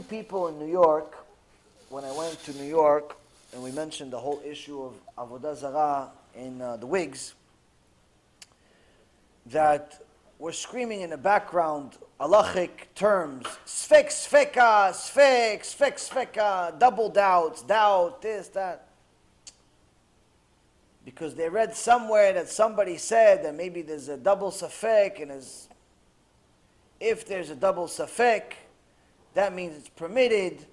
few people in New York, when I went to New York, and we mentioned the whole issue of Avodah Zarah in the Wigs, that were screaming in the background halachic terms, sfek, sfeka, sfek, sfek, sfeka, double doubts, doubt, this, that. Because they read somewhere that somebody said that maybe there's a double safek, and if there's a double safek, that means it's permitted.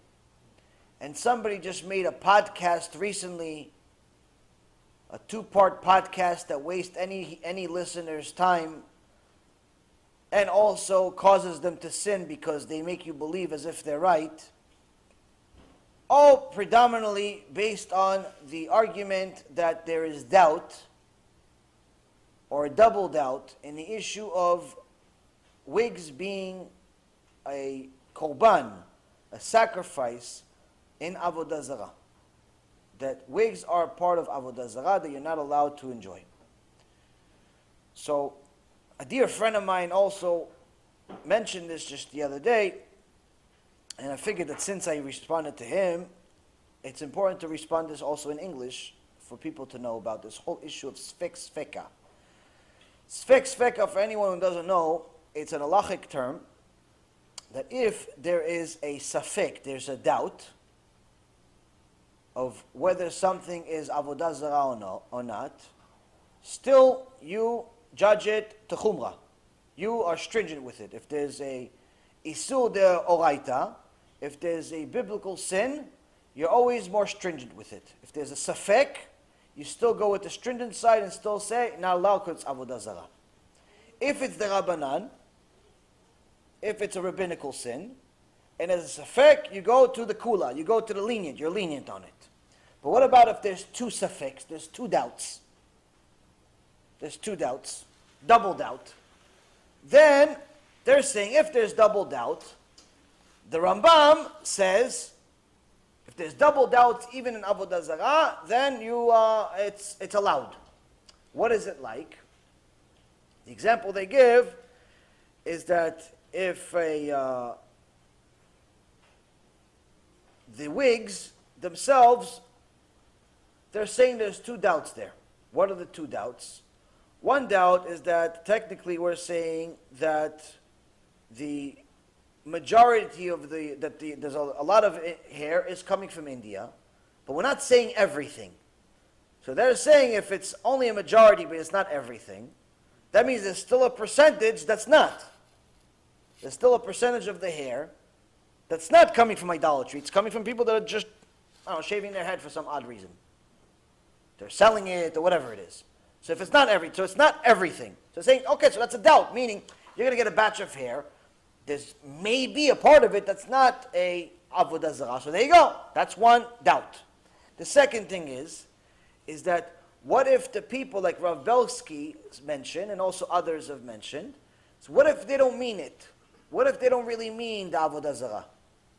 And somebody just made a podcast recently, a 2-part podcast that wastes any listener's time and also causes them to sin because they make you believe as if they're right. All predominantly based on the argument that there is doubt or a double doubt in the issue of wigs being a korban, a sacrifice in Avodah Zarah. That wigs are part of Avodah Zarah that you're not allowed to enjoy. So, a dear friend of mine also mentioned this just the other day, and I figured that since I responded to him, it's important to respond this also in English for people to know about this whole issue of sfek sfeka. Sfek sfeka, for anyone who doesn't know, it's an halachic term that if there is a safek, there's a doubt of whether something is Avodah Zarah or not, still you judge it to chumrah. You are stringent with it. If there's a isur de oraita, if there's a biblical sin, you're always more stringent with it. If there's a safek, you still go with the stringent side and still say, not allowed because it's Avodah Zarah. If it's the Rabbanan, if it's a rabbinical sin, and as a safek, you go to the kula, you go to the lenient, you're lenient on it. But what about if there's two safeks, there's two doubts? There's two doubts, double doubt. Then, they're saying if there's double doubt, the Rambam says, if there's double doubts even in Avodah Zarah, then it's allowed. What is it like? The example they give is that if the wigs themselves, they're saying there's two doubts there. What are the two doubts? One doubt is that technically we're saying that the majority of there's a lot of hair is coming from India, but we're not saying everything. So they're saying if it's only a majority but it's not everything, that means there's still a percentage that's not. There's still a percentage of the hair that's not coming from idolatry. It's coming from people that are just, I don't know, shaving their head for some odd reason. They're selling it or whatever it is. So if it's not so it's not everything. So saying, okay, so that's a doubt, meaning you're going to get a batch of hair. There's maybe a part of it that's not a Avodah Zarah. So there you go. That's one doubt. The second thing is that what if the people like Rav Belsky mentioned and also others have mentioned, so what if they don't mean it? What if they don't really mean the Avodah Zarah?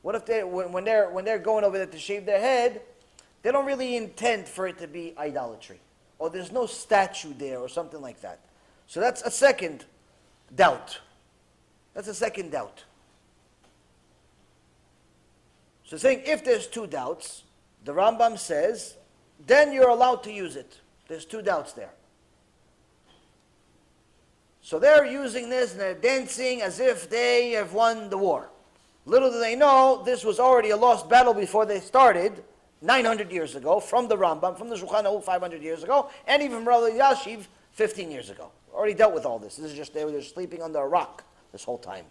What if they, when they're going over there to shave their head, they don't really intend for it to be idolatry? Or there's no statue there or something like that. So that's a second doubt. That's a second doubt. So saying if there's two doubts, the Rambam says, then you're allowed to use it. There's two doubts there. So they're using this and they're dancing as if they have won the war. Little do they know, this was already a lost battle before they started, 900 years ago, from the Rambam, from the Shulchan Aruch 500 years ago, and even from Rabbi Yashiv 15 years ago. Already dealt with all this. This is just they were sleeping under a rock this whole time.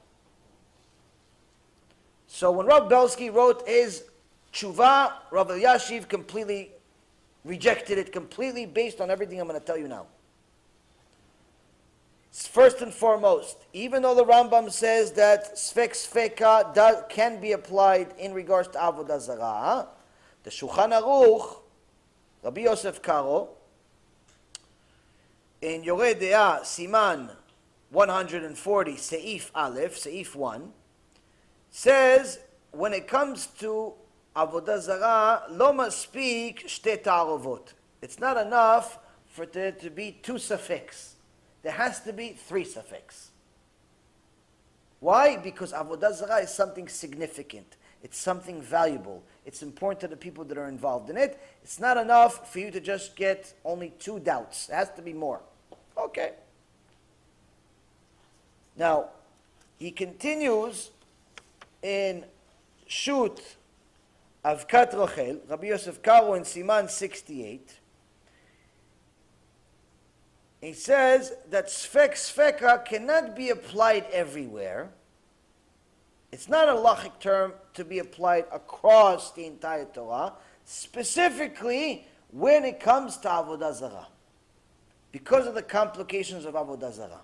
So when Rav Belsky wrote his Teshuva, Rabbi Yashiv completely rejected it, completely based on everything I'm going to tell you now. First and foremost, even though the Rambam says that sfek sfeka can be applied in regards to Avodah Zarah, the Shulchan Aruch, Rabbi Yosef Karo, in Yoreh De'ah, Siman 140, Seif Aleph, Seif 1, says, when it comes to Avodah Zarah, lo maspik shte ta'arovot. It's not enough for there to be two safeks. There has to be three safeks. Why? Because Avodah Zarah is something significant. It's something valuable. It's important to the people that are involved in it. It's not enough for you to just get only 2 doubts. It has to be more. Okay. Now, he continues in Shut Avkat Rochel, Rabbi Yosef Karo in Siman 68. He says that Sfek Sfeka cannot be applied everywhere. It's not a halachic term to be applied across the entire Torah, specifically when it comes to Avodah Zarah, because of the complications of Avodah Zarah.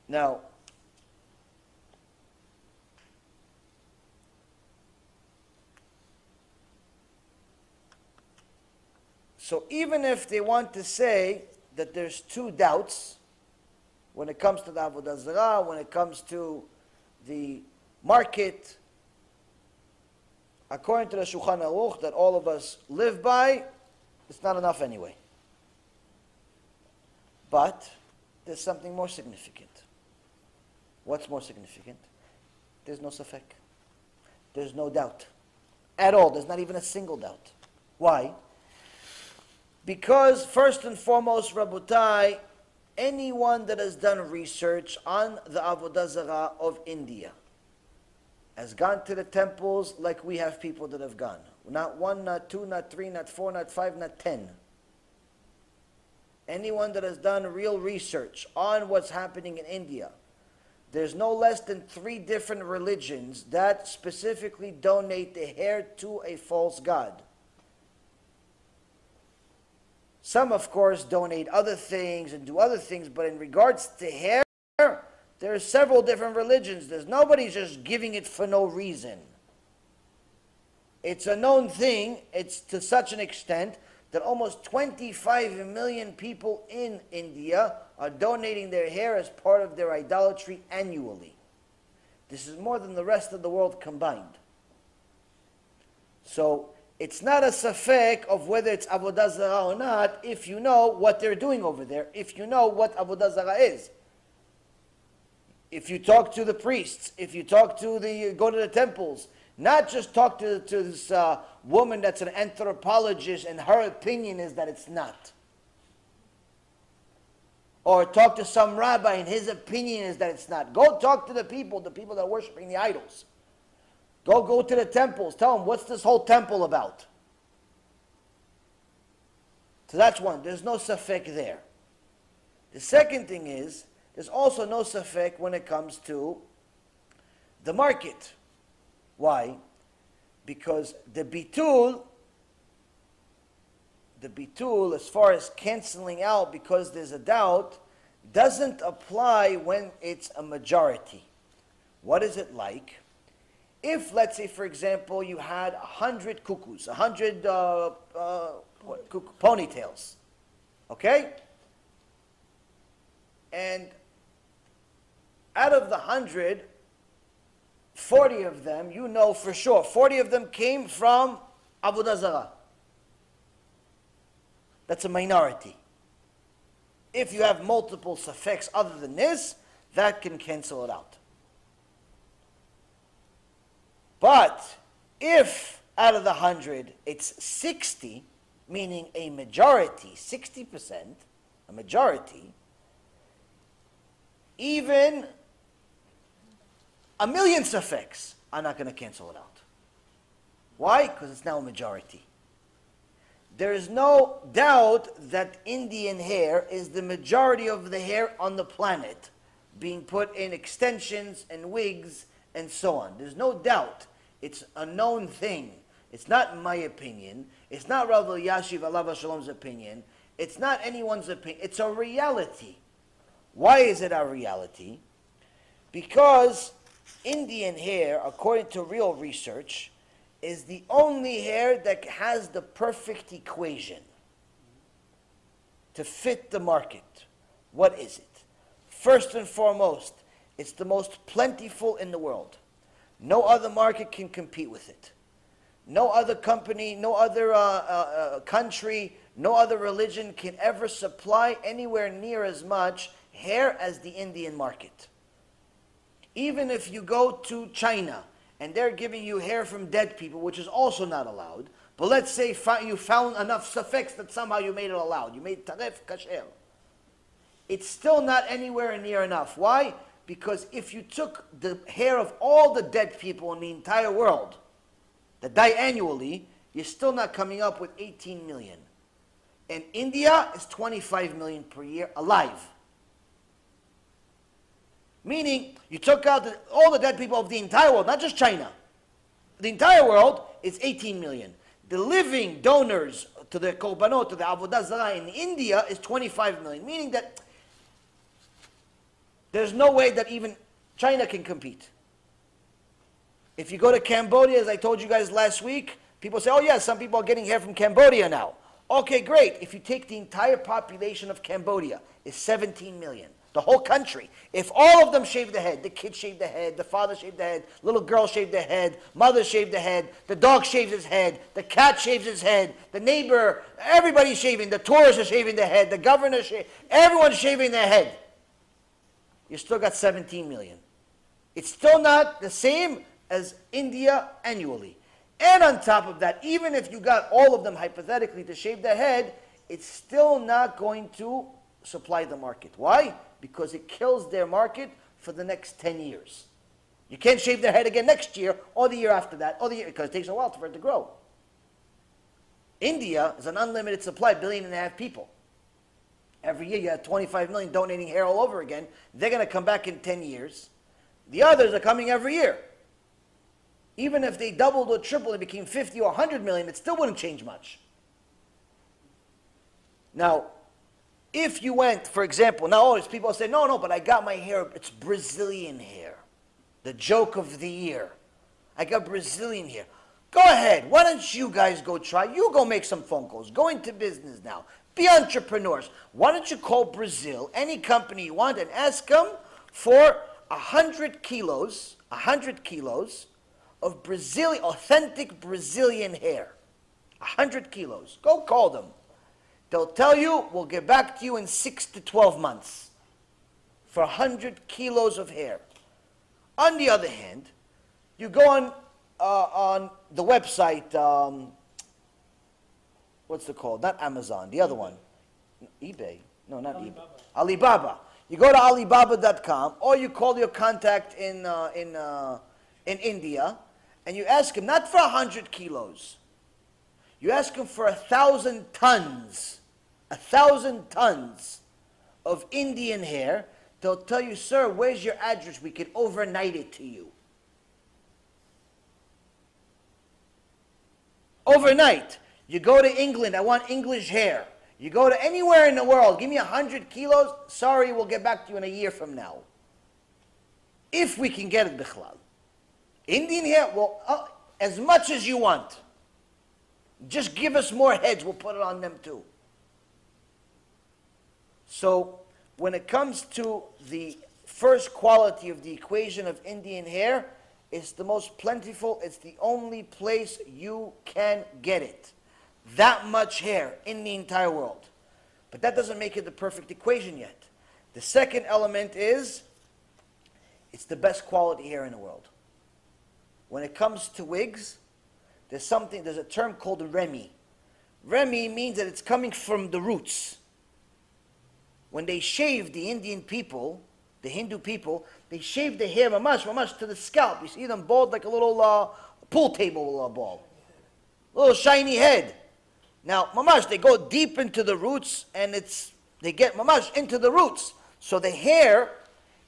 Now, so even if they want to say that there's 2 doubts when it comes to the Avodah Zarah, when it comes to the market, according to the Shulchan Aruch that all of us live by, it's not enough anyway. But there's something more significant. What's more significant? There's no safek. There's no doubt at all. There's not even a single doubt. Why? Because first and foremost, Rabotai, anyone that has done research on the Avodah Zarah of India has gone to the temples like we have people that have gone. Not 1, not 2, not 3, not 4, not 5, not 10. Anyone that has done real research on what's happening in India, there's no less than 3 different religions that specifically donate the hair to a false god. Some, of course, donate other things and do other things, but in regards to hair, there are several different religions. There's nobody just giving it for no reason. It's a known thing. It's to such an extent that almost 25 million people in India are donating their hair as part of their idolatry annually. This is more than the rest of the world combined. So it's not a safek of whether it's Avodah Zarah or not if you know what they're doing over there, if you know what Avodah Zarah is. If you talk to the priests, if you talk to go to the temples, not just talk to this woman that's an anthropologist and her opinion is that it's not. Or talk to some rabbi and his opinion is that it's not. Go talk to the people that are worshiping the idols. Go to the temples. Tell them, what's this whole temple about? So that's one. There's no safek there. The second thing is, there's also no safek when it comes to the market. Why? Because the bitul, as far as canceling out because there's a doubt, doesn't apply when it's a majority. What is it like? If, let's say, for example, you had 100 cuckoos, 100 ponytails, okay? And out of the 100, 40 of them, you know for sure, 40 of them came from Avodah Zarah. That's a minority. If you have multiple safeks other than this, that can cancel it out. But if out of the 100, it's 60, meaning a majority, 60%, a majority, even 1,000,000 safeks are not going to cancel it out. Why? Because it's now a majority. There is no doubt that Indian hair is the majority of the hair on the planet, being put in extensions and wigs and so on. There's no doubt. It's a known thing. It's not my opinion. It's not Rav Yashiv Alav Shalom's opinion. It's not anyone's opinion. It's a reality. Why is it a reality? Because Indian hair, according to real research, is the only hair that has the perfect equation to fit the market. What is it? First and foremost, it's the most plentiful in the world. No other market can compete with it. No other company, no other country, no other religion can ever supply anywhere near as much hair as the Indian market. Even if you go to China and they're giving you hair from dead people, which is also not allowed, but let's say you found enough suffix that somehow you made it allowed. You made taref kasher. It's still not anywhere near enough. Why? Because if you took the hair of all the dead people in the entire world that die annually, you're still not coming up with 18 million. And India is 25 million per year alive. Meaning, you took out all the dead people of the entire world, not just China. The entire world is 18 million. The living donors to the korbanot, to the avodah zarah in India is 25 million. Meaning that there's no way that even China can compete. If you go to Cambodia, as I told you guys last week, people say, oh yeah, some people are getting hair from Cambodia now. Okay, great. If you take the entire population of Cambodia, is 17 million. The whole country. If all of them shave the head, the kids shave the head, the father shaved the head, little girl shaved the head, mother shaved the head, the dog shaves his head, the cat shaves his head, the neighbor, everybody's shaving, the tourists are shaving their head, the governor everyone's shaving their head. You still got 17 million. It's still not the same as India annually. And on top of that, even if you got all of them hypothetically to shave their head, it's still not going to supply the market. Why? Because it kills their market for the next 10 years. You can't shave their head again next year or the year after that, or the year, because it takes a while for it to grow. India is an unlimited supply, 1.5 billion people. Every year you have 25 million donating hair all over again. They're going to come back in 10 years. The others are coming every year. Even if they doubled or tripled, it became 50 or 100 million, it still wouldn't change much. Now, if you went, for example, now always people say, no, but I got my hair, it's Brazilian hair. The joke of the year. I got Brazilian hair. Go ahead. Why don't you guys go try? You go make some phone calls. Go into business now. Be entrepreneurs. Why don't you call Brazil, any company you want, and ask them for 100 kilos of Brazilian, authentic Brazilian hair. 100 kilos. Go call them. They'll tell you, we'll get back to you in 6 to 12 months for 100 kilos of hair. On the other hand, you go on the website, what's it called? Not Amazon, the other one. eBay. No, not eBay. Alibaba. You go to Alibaba.com, or you call your contact in India, and you ask him, not for 100 kilos, you ask him for 1,000 tons. 1,000 tons of Indian hair. They'll tell you, sir, where's your address? We can overnight it to you. Overnight. You go to England, I want English hair. You go to anywhere in the world, give me 100 kilos, sorry, we'll get back to you in a year from now. If we can get it, bichlal. Indian hair, well, as much as you want. Just give us more heads, we'll put it on them too. So, when it comes to the first quality of the equation of Indian hair, it's the most plentiful, it's the only place you can get it. That much hair in the entire world. But that doesn't make it the perfect equation yet. The second element is, it's the best quality hair in the world. When it comes to wigs, there's a term called Remi. Remi means that it's coming from the roots. When they shave the Indian people, the Hindu people, they shave the hair mamash to the scalp. You see them bald like a little pool table bald. A little shiny head. Now, mamash, they go deep into the roots, and they get mamash into the roots. So the hair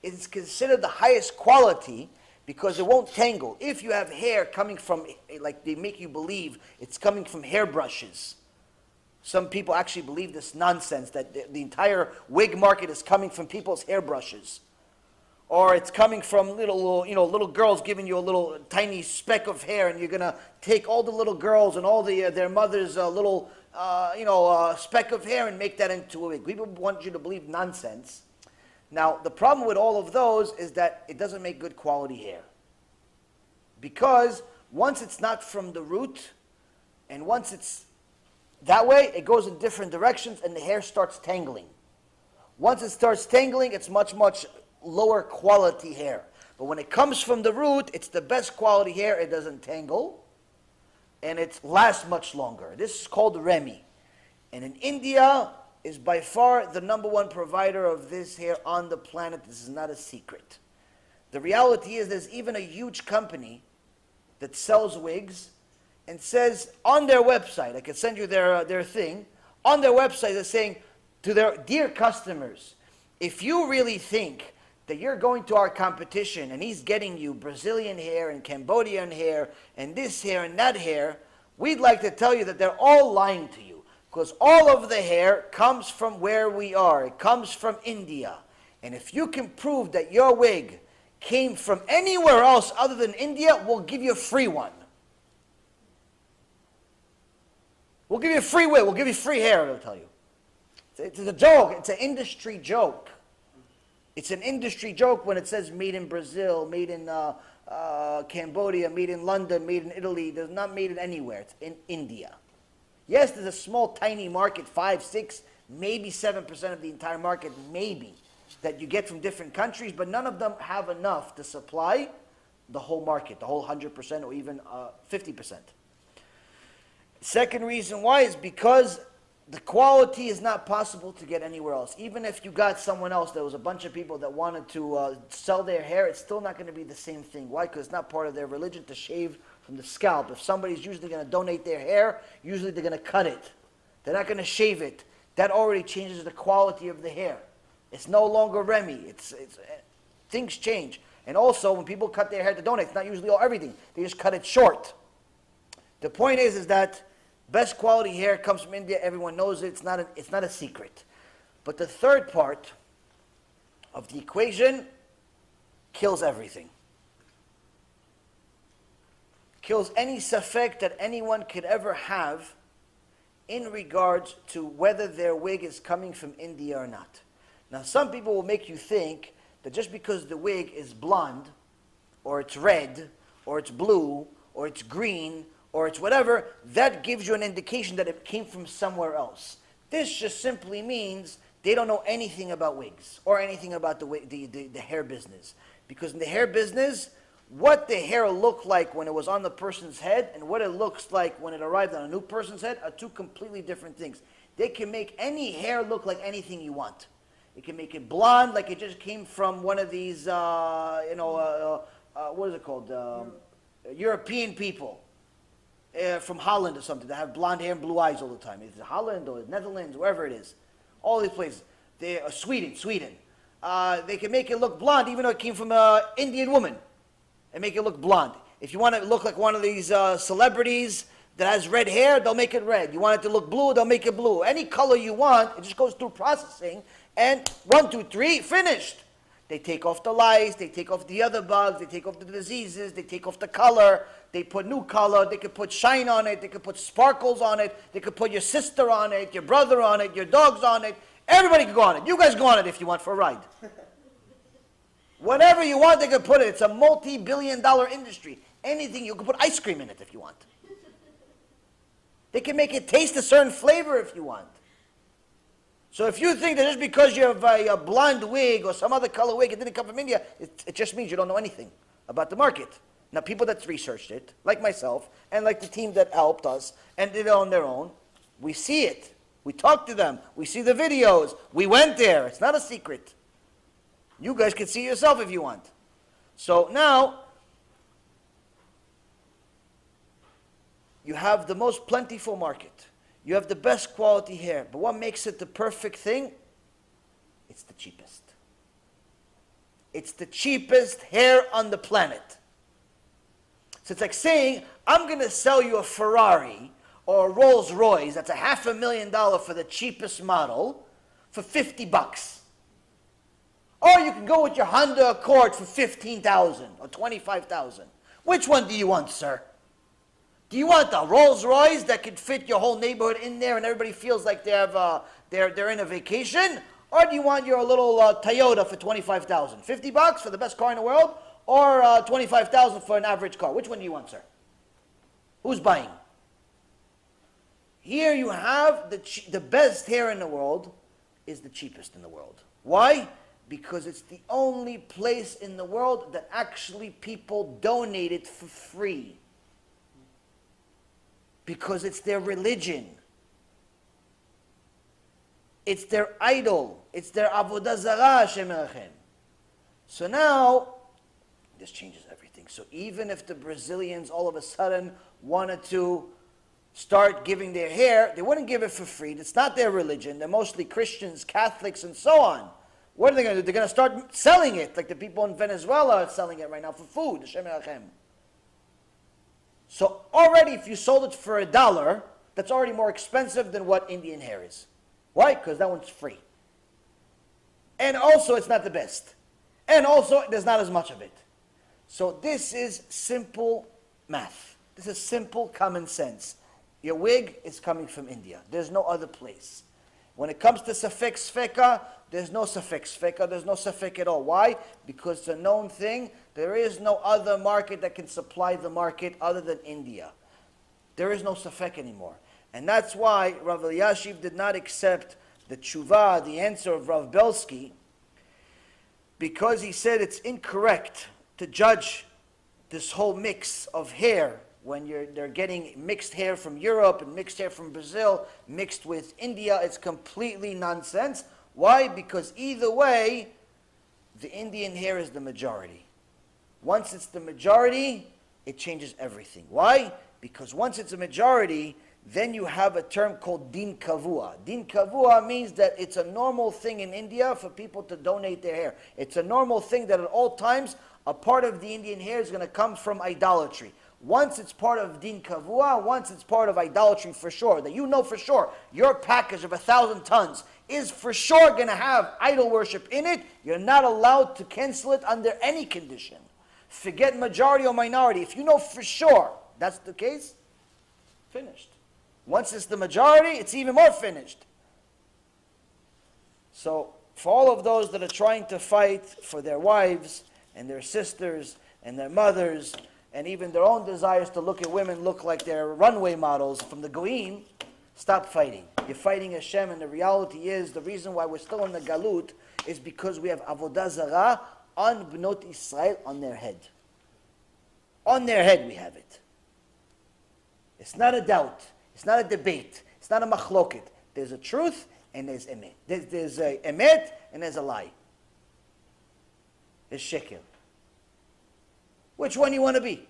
is considered the highest quality because it won't tangle. If you have hair coming from, like they make you believe, it's coming from hairbrushes. Some people actually believe this nonsense, that the entire wig market is coming from people's hairbrushes. Or it's coming from little girls giving you a little tiny speck of hair, and you're going to take all the little girls and all their mothers' little speck of hair and make that into a wig. People want you to believe nonsense. Now, the problem with all of those is that it doesn't make good quality hair. Because once it's not from the root, and once it's that way, it goes in different directions and the hair starts tangling. Once it starts tangling, it's much, much lower quality hair. But when it comes from the root, it's the best quality hair. It doesn't tangle, and it lasts much longer. This is called Remi. And in India is by far the #1 provider of this hair on the planet. This is not a secret. The reality is there's even a huge company that sells wigs and says on their website, I can send you their thing, on their website they're saying to their dear customers, if you really think that you're going to our competition and he's getting you Brazilian hair and Cambodian hair and this hair and that hair, we'd like to tell you that they're all lying to you, because all of the hair comes from where we are. It comes from India. And if you can prove that your wig came from anywhere else other than India, we'll give you a free one. We'll give you a free wig. We'll give you free hair, they'll tell you. It's a joke. It's an industry joke. It's an industry joke when it says made in Brazil, made in Cambodia, made in London, made in Italy. It's not made in anywhere. It's in India. Yes, there's a small, tiny market, 5, 6, maybe 7% of the entire market, maybe, that you get from different countries, but none of them have enough to supply the whole market, the whole 100% or even 50%. Second reason why is because the quality is not possible to get anywhere else. Even if you got someone else, there was a bunch of people that wanted to sell their hair, it's still not going to be the same thing. Why? Because it's not part of their religion to shave from the scalp. If somebody's usually going to donate their hair, usually they're going to cut it. They're not going to shave it. That already changes the quality of the hair. It's no longer Remi. Things change. And also, when people cut their hair to donate, it's not usually everything. They just cut it short. The point is that best quality hair comes from India. Everyone knows it. It's not a secret. But the third part of the equation kills everything. Kills any safek that anyone could ever have in regards to whether their wig is coming from India or not. Now, some people will make you think that just because the wig is blonde, or it's red, or it's blue, or it's green, or it's whatever, that gives you an indication that it came from somewhere else. This just simply means they don't know anything about wigs or anything about the hair business. Because in the hair business, what the hair looked like when it was on the person's head and what it looks like when it arrived on a new person's head are two completely different things. They can make any hair look like anything you want. It can make it blonde, like it just came from one of these, what is it called? European people from Holland or something that have blonde hair and blue eyes all the time. It's Holland or Netherlands, wherever it is. All these places. Sweden. They can make it look blonde even though it came from an Indian woman and make it look blonde. If you want it to look like one of these celebrities that has red hair, they'll make it red. You want it to look blue, they'll make it blue. Any color you want, it just goes through processing. And 1, 2, 3, finished. They take off the lice, they take off the other bugs, they take off the diseases, they take off the color, they put new color, they could put shine on it, they could put sparkles on it, they could put your sister on it, your brother on it, your dogs on it. Everybody can go on it. You guys go on it if you want for a ride. Whatever you want, they can put it. It's a multi-billion-dollar industry. Anything, you can put ice cream in it if you want. They can make it taste a certain flavor if you want. So if you think that just because you have a blonde wig or some other color wig, it didn't come from India, it just means you don't know anything about the market. Now, people that researched it, like myself, and like the team that helped us, and did it on their own, we see it. We talk to them. We see the videos. We went there. It's not a secret. You guys can see yourself if you want. So now, you have the most plentiful market. You have the best quality hair. But what makes it the perfect thing? It's the cheapest. It's the cheapest hair on the planet. So it's like saying, I'm going to sell you a Ferrari or a Rolls Royce that's $500,000 for the cheapest model for $50. Or you can go with your Honda Accord for $15,000 or $25,000. Which one do you want, sir? Do you want a Rolls Royce that could fit your whole neighborhood in there and everybody feels like they're in a vacation? Or do you want your little Toyota for $25,000? $50 for the best car in the world? Or $25,000 for an average car? Which one do you want, sir? Who's buying? Here you have the best hair in the world is the cheapest in the world. Why? Because it's the only place in the world that actually people donate it for free. Because it's their religion. It's their idol. It's their avodah zarah, Hashem Elohim. So now, this changes everything. So even if the Brazilians all of a sudden wanted to start giving their hair, they wouldn't give it for free. It's not their religion. They're mostly Christians, Catholics, and so on. What are they going to do? They're going to start selling it, like the people in Venezuela are selling it right now for food. Hashem Elohim. So already, if you sold it for $1, that's already more expensive than what Indian hair is. Why? Because that one's free. And also, it's not the best. And also, there's not as much of it. So this is simple math. This is simple common sense. Your wig is coming from India. There's no other place. When it comes to safek sfeka, there's no safek sfeka. There's no safek at all. Why? Because it's a known thing. There is no other market that can supply the market other than India. There is no safek anymore. And that's why Rav Eliashiv did not accept the tshuva, the answer of Rav Belsky, because he said it's incorrect to judge this whole mix of hair when they're getting mixed hair from Europe and mixed hair from Brazil, mixed with India. It's completely nonsense. Why? Because either way, the Indian hair is the majority. Once it's the majority, it changes everything. Why? Because once it's a majority, then you have a term called din kavua. Din kavua means that it's a normal thing in India for people to donate their hair. It's a normal thing that at all times, a part of the Indian hair is going to come from idolatry. Once it's part of din kavua, once it's part of idolatry for sure, that you know for sure, your package of 1,000 tons is for sure going to have idol worship in it, you're not allowed to cancel it under any condition. Forget majority or minority. If you know for sure that's the case, finished. Once it's the majority, it's even more finished. So, for all of those that are trying to fight for their wives and their sisters and their mothers and even their own desires to look at women look like they're runway models from the Goyim, stop fighting. You're fighting Hashem, and the reality is the reason why we're still in the Galut is because we have avodah zarah on Bnot Israel, on their head. On their head we have it. It's not a doubt. It's not a debate. It's not a machloket. There's a truth and there's emet. There's a emet and there's a lie. There's shekel. Which one you want to be?